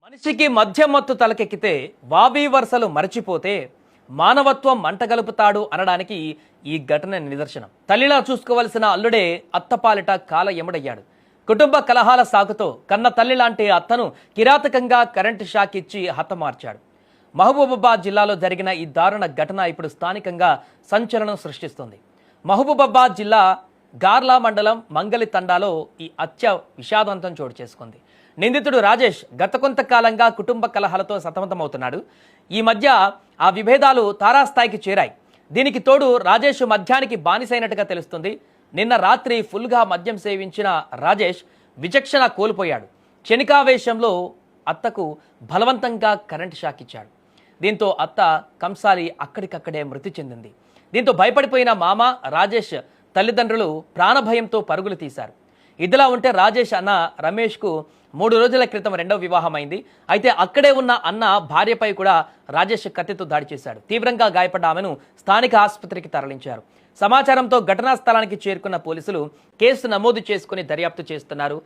మనిషికి మద్యం మత్తు తలకెక్కితే వావి వరుసలు మరచిపోతే మానవత్వం మంటగలుపుతాడు అనడానికి ఈ ఘటన నిదర్శనం. తల్లిలా చూసుకోవలసిన అల్లుడే అత్తపాలిట కాల ఎముడయ్యాడు. కుటుంబ కలహాల సాగుతో కన్న తల్లి లాంటి అత్తను కిరాతకంగా కరెంటు షాక్ ఇచ్చి హతమార్చాడు. మహబూబాబాద్ జిల్లాలో జరిగిన ఈ దారుణ ఘటన ఇప్పుడు స్థానికంగా సంచలనం సృష్టిస్తుంది. మహబూబాబాద్ జిల్లా గార్లా మండలం మంగలి తండాలో ఈ హత్య విషాదంతం చోటు చేసుకుంది. నిందితుడు రాజేష్ గత కొంతకాలంగా కుటుంబ కలహాలతో సతమతమవుతున్నాడు. ఈ మధ్య ఆ విభేదాలు తారాస్థాయికి చేరాయి. దీనికి తోడు రాజేష్ మద్యానికి బానిసైనట్టుగా తెలుస్తుంది. నిన్న రాత్రి ఫుల్గా మద్యం సేవించిన రాజేష్ విచక్షణ కోల్పోయాడు. క్షణికావేశంలో అత్తకు బలవంతంగా కరెంట్ షాక్ ఇచ్చాడు. దీంతో అత్త కంసాలి అక్కడికక్కడే మృతి చెందింది. దీంతో భయపడిపోయిన మామ రాజేష్ తల్లిదండ్రులు ప్రాణభయంతో పరుగులు తీశారు. ఇదిలా ఉంటే రాజేష్ అన్న రమేష్కు 3 రోజుల క్రితం రెండవ వివాహం అయింది. అయితే అక్కడే ఉన్న అన్న భార్యపై కూడా రాజేష్ కత్తితో దాడి చేశాడు. తీవ్రంగా గాయపడ్డ ఆమెను స్థానిక ఆసుపత్రికి తరలించారు. సమాచారంతో ఘటనా స్థలానికి చేరుకున్న పోలీసులు కేసు నమోదు చేసుకుని దర్యాప్తు చేస్తున్నారు.